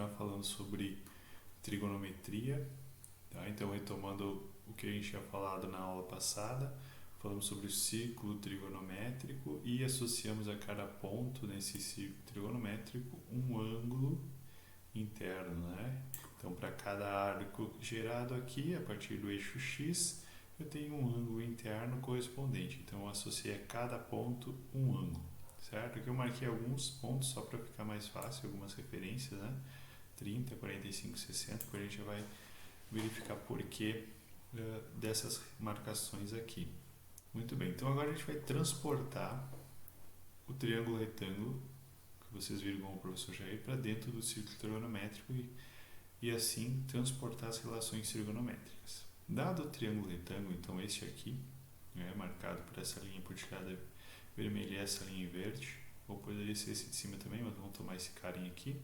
continuar falando sobre trigonometria, tá? Então, retomando o que a gente tinha falado na aula passada, falamos sobre o círculo trigonométrico e associamos a cada ponto nesse círculo trigonométrico um ângulo interno, né? Então, para cada arco gerado aqui, a partir do eixo X, eu tenho um ângulo interno correspondente. Então, eu associei a cada ponto um ângulo, certo? Aqui eu marquei alguns pontos só para ficar mais fácil, algumas referências, né? 30, 45, 60, depois a gente vai verificar por que dessas marcações aqui. Muito bem, então agora a gente vai transportar o triângulo retângulo, que vocês viram com o professor Jair, para dentro do círculo trigonométrico e assim transportar as relações trigonométricas. Dado o triângulo retângulo, então este aqui, marcado por essa linha pontilhada vermelha e essa linha verde, ou poderia ser esse de cima também, mas vamos tomar esse carinha aqui,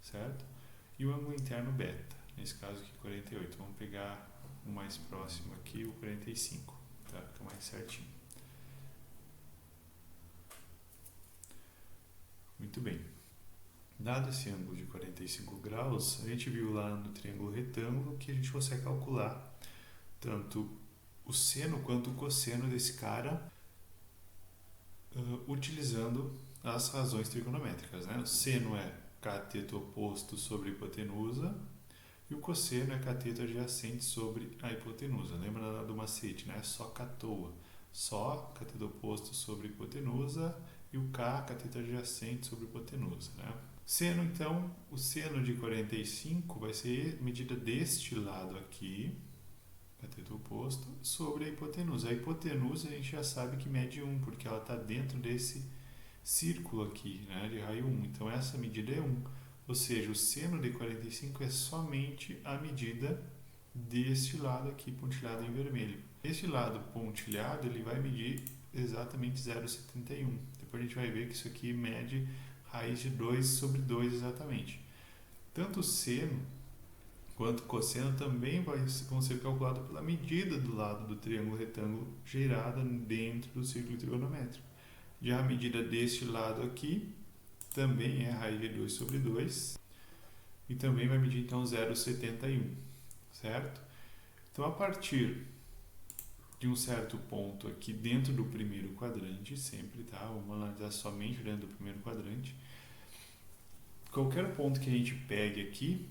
certo? E o ângulo interno beta, nesse caso aqui 48. Vamos pegar o mais próximo aqui, o 45, tá? Fica mais certinho. Muito bem. Dado esse ângulo de 45 graus, a gente viu lá no triângulo retângulo que a gente consegue calcular tanto o seno quanto o cosseno desse cara utilizando as razões trigonométricas, né? O seno é cateto oposto sobre hipotenusa e o cosseno é cateto adjacente sobre a hipotenusa. Lembra do macete, né? Só catoa. Só cateto oposto sobre hipotenusa e o K, cateto adjacente sobre hipotenusa, né? Seno, então, o seno de 45 vai ser medida deste lado aqui, cateto oposto, sobre a hipotenusa. A hipotenusa a gente já sabe que mede 1, porque ela está dentro desse círculo aqui, né, de raio 1. Então, essa medida é 1. Ou seja, o seno de 45 é somente a medida deste lado aqui, pontilhado em vermelho. Este lado pontilhado, ele vai medir exatamente 0,71. Depois a gente vai ver que isso aqui mede raiz de 2 sobre 2 exatamente. Tanto o seno quanto o cosseno também vão ser calculados pela medida do lado do triângulo retângulo girada dentro do círculo trigonométrico. Já a medida deste lado aqui também é raiz de 2 sobre 2 e também vai medir então 0,71, certo? Então, a partir de um certo ponto aqui dentro do primeiro quadrante, sempre, tá? Vamos analisar somente dentro do primeiro quadrante. Qualquer ponto que a gente pegue aqui,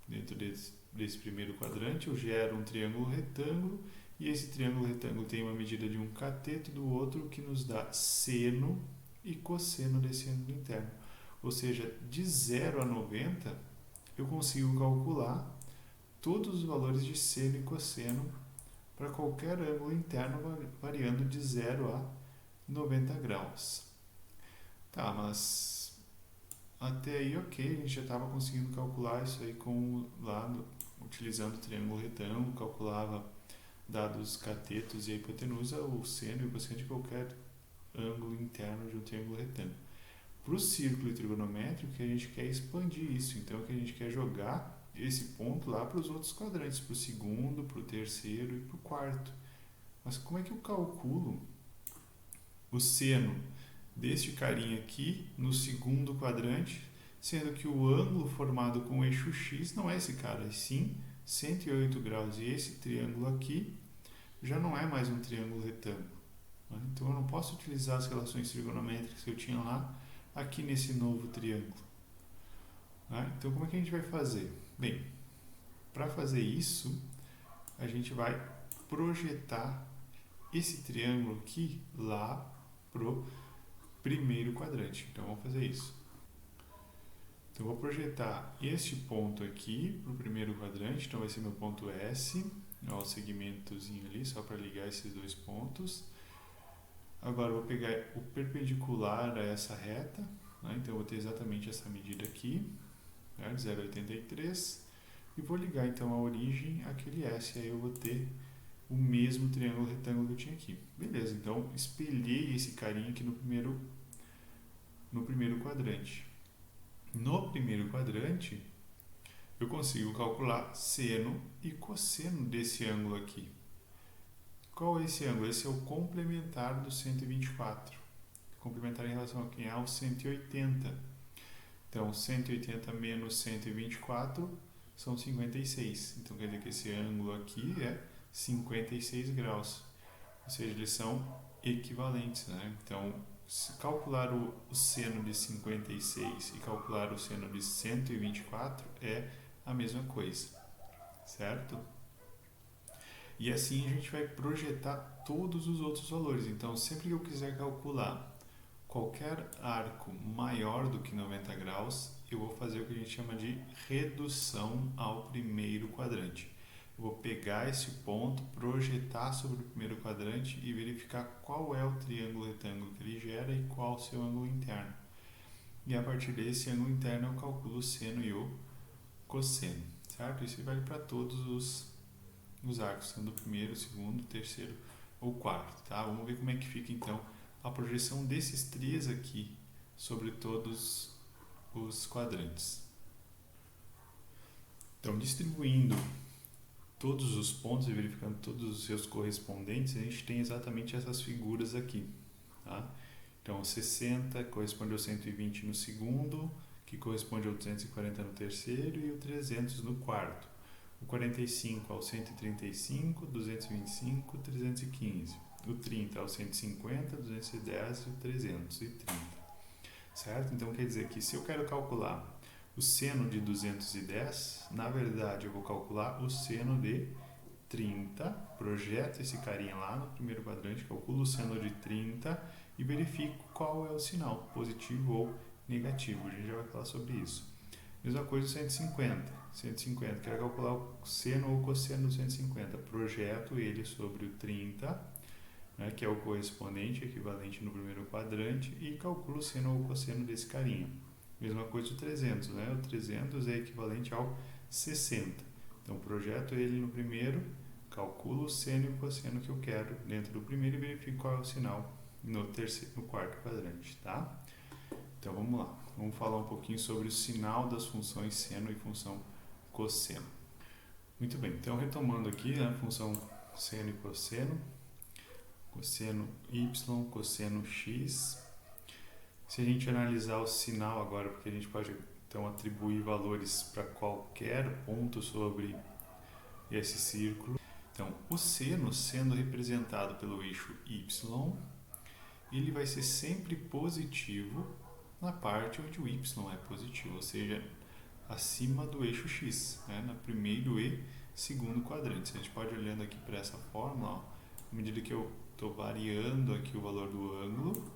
dentro desse primeiro quadrante, eu gero um triângulo retângulo e esse triângulo retângulo tem uma medida de um cateto do outro que nos dá seno e cosseno desse ângulo interno. Ou seja, de 0 a 90, eu consigo calcular todos os valores de seno e cosseno para qualquer ângulo interno variando de 0 a 90 graus. Tá, mas até aí ok, a gente já estava conseguindo calcular isso aí utilizando o triângulo retângulo, calculava dados catetos e a hipotenusa, o seno e o cosseno de qualquer ângulo interno de um triângulo retângulo. Para o círculo trigonométrico, a gente quer expandir isso, então o que a gente quer jogar esse ponto lá para os outros quadrantes, para o segundo, para o terceiro e para o quarto. Mas como é que eu calculo o seno deste carinha aqui no segundo quadrante, sendo que o ângulo formado com o eixo X não é esse cara, e sim 108 graus. E esse triângulo aqui já não é mais um triângulo retângulo. Então eu não posso utilizar as relações trigonométricas que eu tinha lá aqui nesse novo triângulo. Então como é que a gente vai fazer? Bem, para fazer isso, a gente vai projetar esse triângulo aqui lá pro primeiro quadrante. Então vamos fazer isso. Então vou projetar este ponto aqui para o primeiro quadrante, então vai ser meu ponto S, o segmentozinho ali, só para ligar esses dois pontos. Agora eu vou pegar o perpendicular a essa reta, então eu vou ter exatamente essa medida aqui, 0,83, e vou ligar então a origem àquele S, aí eu vou ter o mesmo triângulo retângulo que eu tinha aqui. Beleza, então espelhei esse carinha aqui no primeiro quadrante. No primeiro quadrante, eu consigo calcular seno e cosseno desse ângulo aqui. Qual é esse ângulo? Esse é o complementar do 124. Complementar em relação a quem? Ao 180. Então, 180 menos 124 são 56. Então, quer dizer que esse ângulo aqui é 56 graus. Ou seja, eles são equivalentes, né? Então, se calcular o seno de 56 e calcular o seno de 124 é a mesma coisa, certo? E assim a gente vai projetar todos os outros valores. Então, sempre que eu quiser calcular qualquer arco maior do que 90 graus, eu vou fazer o que a gente chama de redução ao primeiro quadrante. Eu vou pegar esse ponto, projetar sobre o primeiro quadrante e verificar qual é o triângulo retângulo que ele gera e qual o seu ângulo interno. E a partir desse ângulo interno eu calculo o seno e o cosseno, certo? Isso vale para todos os arcos, sendo o primeiro, o segundo, o terceiro ou quarto, tá? Vamos ver como é que fica então a projeção desses três aqui sobre todos os quadrantes. Então, distribuindo todos os pontos e verificando todos os seus correspondentes, a gente tem exatamente essas figuras aqui, tá? Então, o 60 corresponde ao 120 no segundo, que corresponde ao 240 no terceiro e o 300 no quarto. O 45 ao 135, 225, 315. O 30 ao 150, 210 e o 330. Certo? Então, quer dizer que se eu quero calcular o seno de 210, na verdade eu vou calcular o seno de 30, projeto esse carinha lá no primeiro quadrante, calculo o seno de 30 e verifico qual é o sinal, positivo ou negativo. A gente já vai falar sobre isso. Mesma coisa o 150. 150, quero calcular o seno ou cosseno do 150. Projeto ele sobre o 30, né, que é o correspondente, equivalente no primeiro quadrante, e calculo o seno ou cosseno desse carinha. Mesma coisa o 300, né? O 300 é equivalente ao 60. Então, projeto ele no primeiro, calculo o seno e o cosseno que eu quero dentro do primeiro e verifico qual é o sinal no quarto quadrante, tá? Então, vamos lá. Vamos falar um pouquinho sobre o sinal das funções seno e função cosseno. Muito bem, então retomando aqui a função seno e cosseno y, cosseno x. Se a gente analisar o sinal agora, porque a gente pode então atribuir valores para qualquer ponto sobre esse círculo. Então, o seno sendo representado pelo eixo y, ele vai ser sempre positivo na parte onde o y é positivo, ou seja, acima do eixo x, né, no primeiro e segundo quadrante. A gente pode ir olhando aqui para essa fórmula, ó, à medida que eu estou variando aqui o valor do ângulo,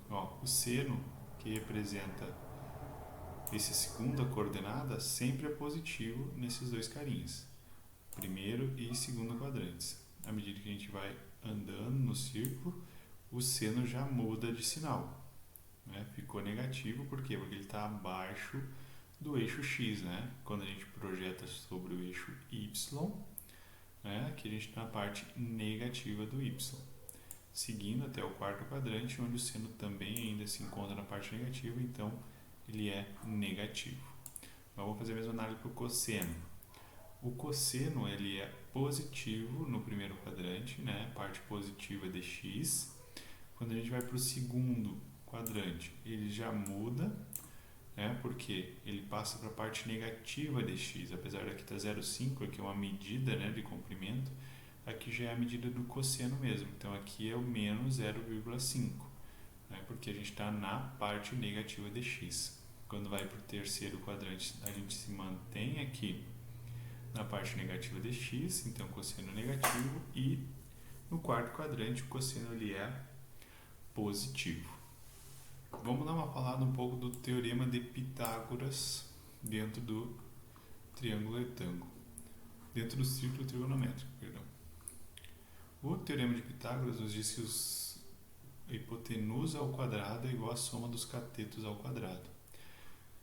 ó, o seno que representa essa segunda coordenada sempre é positivo nesses dois carinhas, primeiro e segundo quadrantes. À medida que a gente vai andando no círculo, o seno já muda de sinal, né? Ficou negativo, por quê? Porque ele está abaixo do eixo x, né? Quando a gente projeta sobre o eixo y, né? Aqui a gente está na parte negativa do y. Seguindo até o quarto quadrante, onde o seno também ainda se encontra na parte negativa, então ele é negativo. Então, vamos fazer a mesma análise para o cosseno. O cosseno ele é positivo no primeiro quadrante, né? Parte positiva de x. Quando a gente vai para o segundo quadrante, ele já muda, né? Porque ele passa para a parte negativa de x, apesar daqui estar 0,5, aqui é uma medida, né, de comprimento, aqui já é a medida do cosseno mesmo, então aqui é o menos 0,5, né? Porque a gente está na parte negativa de x. Quando vai para o terceiro quadrante, a gente se mantém aqui na parte negativa de x, então cosseno negativo, e no quarto quadrante o cosseno ele é positivo. Vamos dar uma falada um pouco do teorema de Pitágoras dentro do triângulo retângulo, dentro do círculo trigonométrico, perdão. O teorema de Pitágoras nos diz que a hipotenusa ao quadrado é igual à soma dos catetos ao quadrado.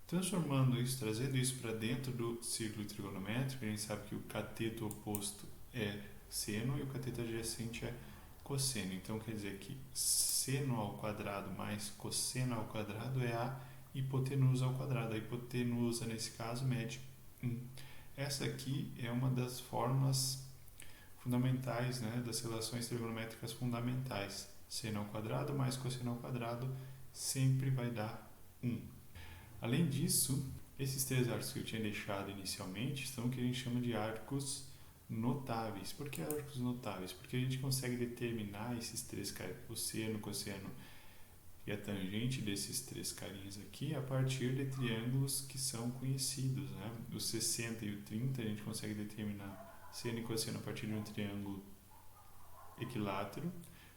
Transformando isso, trazendo isso para dentro do círculo trigonométrico, a gente sabe que o cateto oposto é seno e o cateto adjacente é cosseno. Então, quer dizer que seno ao quadrado mais cosseno ao quadrado é a hipotenusa ao quadrado. A hipotenusa, nesse caso, mede 1. Essa aqui é uma das fórmulas fundamentais, né, das relações trigonométricas fundamentais. Seno ao quadrado mais cosseno ao quadrado sempre vai dar 1. Além disso, esses três arcos que eu tinha deixado inicialmente são o que a gente chama de arcos notáveis. Por que arcos notáveis? Porque a gente consegue determinar esses três caras, o seno, cosseno e a tangente desses três carinhas aqui a partir de triângulos que são conhecidos, né? O 60 e o 30 a gente consegue determinar seno e cosseno a partir de um triângulo equilátero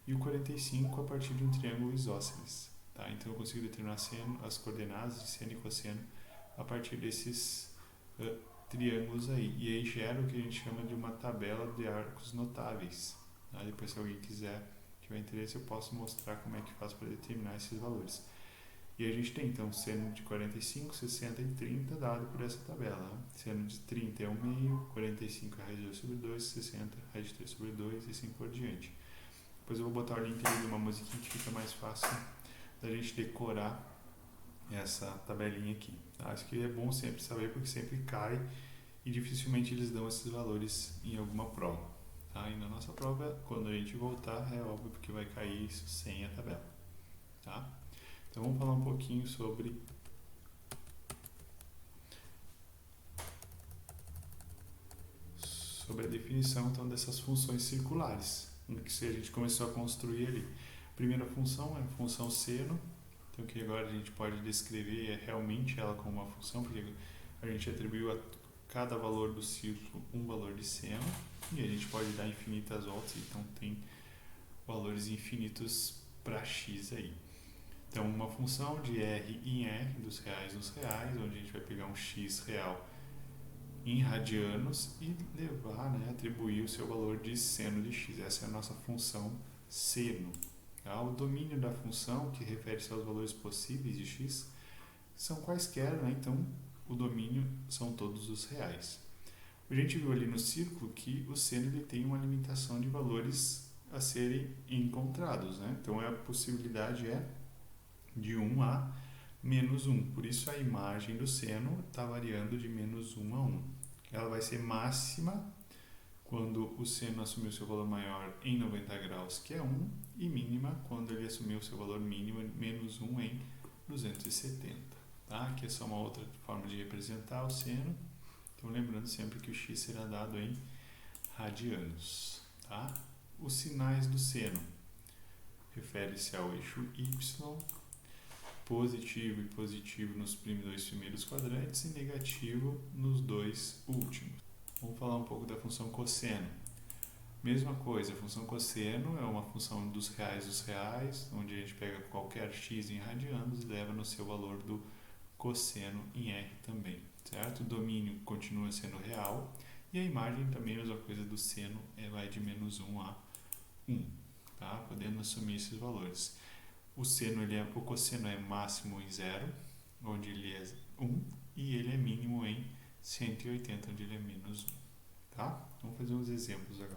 e o 45 a partir de um triângulo isósceles. Tá? Então eu consigo determinar as coordenadas de seno e cosseno a partir desses triângulos aí. E aí gera o que a gente chama de uma tabela de arcos notáveis. Tá? Depois, se alguém tiver interesse, eu posso mostrar como é que faz para determinar esses valores. E a gente tem então seno de 45, 60 e 30 dado por essa tabela. Né? Seno de 30 é 1/2, 45 é raiz de 2 sobre 2, 60 é raiz de 3 sobre 2 e assim por diante. Depois eu vou botar o link ali de uma musiquinha que fica mais fácil da gente decorar essa tabelinha aqui. Tá? Isso que é bom sempre saber porque sempre cai e dificilmente eles dão esses valores em alguma prova. Tá? E na nossa prova, quando a gente voltar, é óbvio que vai cair isso sem a tabela. Tá? Então vamos falar um pouquinho sobre a definição então, dessas funções circulares, que a gente começou a construir ali. A primeira função é a função seno, então que agora a gente pode descrever realmente ela como uma função, porque a gente atribuiu a cada valor do círculo um valor de seno, e a gente pode dar infinitas voltas, então tem valores infinitos para x aí. Então, uma função de R em R, dos reais nos reais, onde a gente vai pegar um x real em radianos e levar, né, atribuir o seu valor de seno de x. Essa é a nossa função seno. Tá? O domínio da função, que refere-se aos valores possíveis de x, são quaisquer, né? Então o domínio são todos os reais. A gente viu ali no círculo que o seno ele tem uma limitação de valores a serem encontrados. Né? Então a possibilidade é de 1 a menos 1. Por isso a imagem do seno está variando de menos 1 a 1. Ela vai ser máxima quando o seno assumir o seu valor maior em 90 graus, que é 1, e mínima quando ele assumir o seu valor mínimo, menos 1 em 270. Tá? Aqui é só uma outra forma de representar o seno. Então lembrando sempre que o x será dado em radianos. Tá? Os sinais do seno refere-se ao eixo y, positivo e positivo nos dois primeiros quadrantes e negativo nos dois últimos. Vamos falar um pouco da função cosseno. Mesma coisa, a função cosseno é uma função dos reais, onde a gente pega qualquer x em radianos e leva no seu valor do cosseno em R também, certo? O domínio continua sendo real e a imagem também, a mesma coisa do seno, vai de menos 1 a 1, tá? Podendo assumir esses valores. O cosseno é máximo em 0, onde ele é 1, e ele é mínimo em 180, onde ele é menos 1. Tá? Vamos fazer uns exemplos agora.